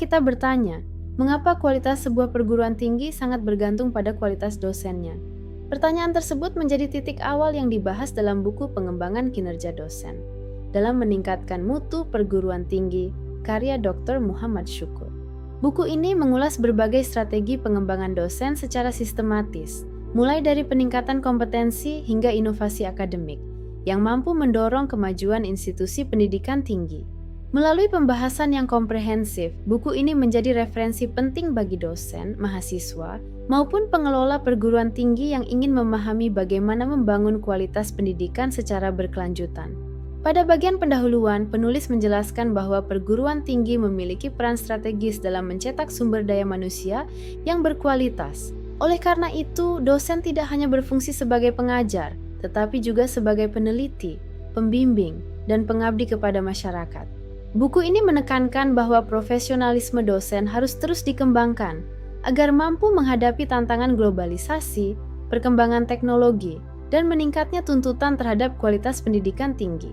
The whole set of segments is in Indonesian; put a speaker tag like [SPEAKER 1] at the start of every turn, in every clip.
[SPEAKER 1] kita bertanya, mengapa kualitas sebuah perguruan tinggi sangat bergantung pada kualitas dosennya? Pertanyaan tersebut menjadi titik awal yang dibahas dalam buku Pengembangan Kinerja Dosen dalam meningkatkan mutu perguruan tinggi, karya Dr. Muhammad Syukur. Buku ini mengulas berbagai strategi pengembangan dosen secara sistematis, mulai dari peningkatan kompetensi hingga inovasi akademik, yang mampu mendorong kemajuan institusi pendidikan tinggi. Melalui pembahasan yang komprehensif, buku ini menjadi referensi penting bagi dosen, mahasiswa, maupun pengelola perguruan tinggi yang ingin memahami bagaimana membangun kualitas pendidikan secara berkelanjutan. Pada bagian pendahuluan, penulis menjelaskan bahwa perguruan tinggi memiliki peran strategis dalam mencetak sumber daya manusia yang berkualitas. Oleh karena itu, dosen tidak hanya berfungsi sebagai pengajar, tetapi juga sebagai peneliti, pembimbing, dan pengabdi kepada masyarakat. Buku ini menekankan bahwa profesionalisme dosen harus terus dikembangkan agar mampu menghadapi tantangan globalisasi, perkembangan teknologi, dan meningkatnya tuntutan terhadap kualitas pendidikan tinggi.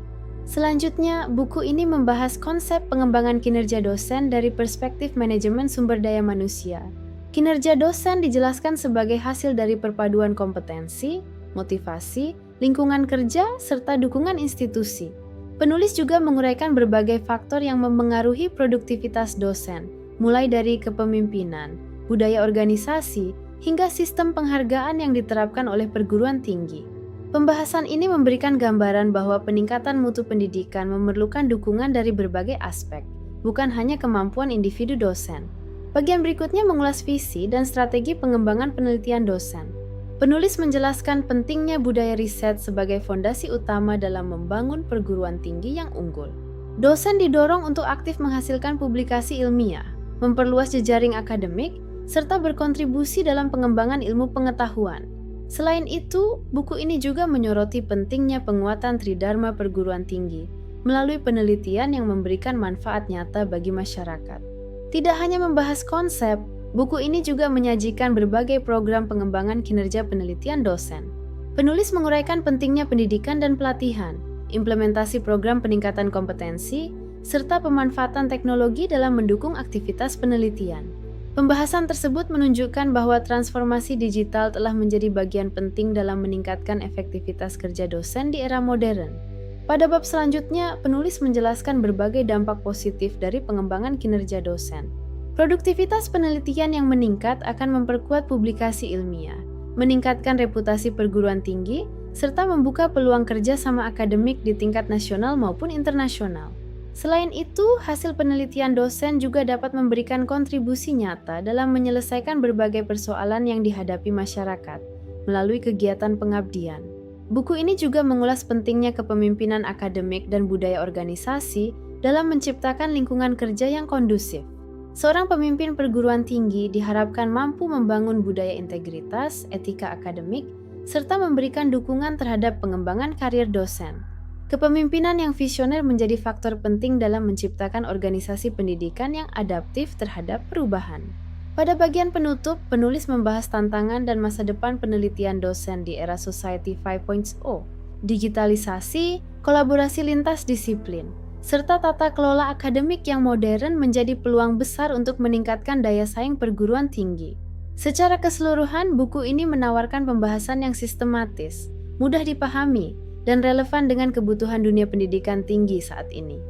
[SPEAKER 1] Selanjutnya, buku ini membahas konsep pengembangan kinerja dosen dari perspektif manajemen sumber daya manusia. Kinerja dosen dijelaskan sebagai hasil dari perpaduan kompetensi, motivasi, lingkungan kerja, serta dukungan institusi. Penulis juga menguraikan berbagai faktor yang mempengaruhi produktivitas dosen, mulai dari kepemimpinan, budaya organisasi, hingga sistem penghargaan yang diterapkan oleh perguruan tinggi. Pembahasan ini memberikan gambaran bahwa peningkatan mutu pendidikan memerlukan dukungan dari berbagai aspek, bukan hanya kemampuan individu dosen. Bagian berikutnya mengulas visi dan strategi pengembangan penelitian dosen. Penulis menjelaskan pentingnya budaya riset sebagai fondasi utama dalam membangun perguruan tinggi yang unggul. Dosen didorong untuk aktif menghasilkan publikasi ilmiah, memperluas jejaring akademik, serta berkontribusi dalam pengembangan ilmu pengetahuan. Selain itu, buku ini juga menyoroti pentingnya penguatan tridharma perguruan tinggi melalui penelitian yang memberikan manfaat nyata bagi masyarakat. Tidak hanya membahas konsep, buku ini juga menyajikan berbagai program pengembangan kinerja penelitian dosen. Penulis menguraikan pentingnya pendidikan dan pelatihan, implementasi program peningkatan kompetensi, serta pemanfaatan teknologi dalam mendukung aktivitas penelitian. Pembahasan tersebut menunjukkan bahwa transformasi digital telah menjadi bagian penting dalam meningkatkan efektivitas kerja dosen di era modern. Pada bab selanjutnya, penulis menjelaskan berbagai dampak positif dari pengembangan kinerja dosen. Produktivitas penelitian yang meningkat akan memperkuat publikasi ilmiah, meningkatkan reputasi perguruan tinggi, serta membuka peluang kerja sama akademik di tingkat nasional maupun internasional. Selain itu, hasil penelitian dosen juga dapat memberikan kontribusi nyata dalam menyelesaikan berbagai persoalan yang dihadapi masyarakat melalui kegiatan pengabdian. Buku ini juga mengulas pentingnya kepemimpinan akademik dan budaya organisasi dalam menciptakan lingkungan kerja yang kondusif. Seorang pemimpin perguruan tinggi diharapkan mampu membangun budaya integritas, etika akademik, serta memberikan dukungan terhadap pengembangan karir dosen. Kepemimpinan yang visioner menjadi faktor penting dalam menciptakan organisasi pendidikan yang adaptif terhadap perubahan. Pada bagian penutup, penulis membahas tantangan dan masa depan penelitian dosen di era Society 5.0, digitalisasi, kolaborasi lintas disiplin, serta tata kelola akademik yang modern menjadi peluang besar untuk meningkatkan daya saing perguruan tinggi. Secara keseluruhan, buku ini menawarkan pembahasan yang sistematis, mudah dipahami, dan relevan dengan kebutuhan dunia pendidikan tinggi saat ini.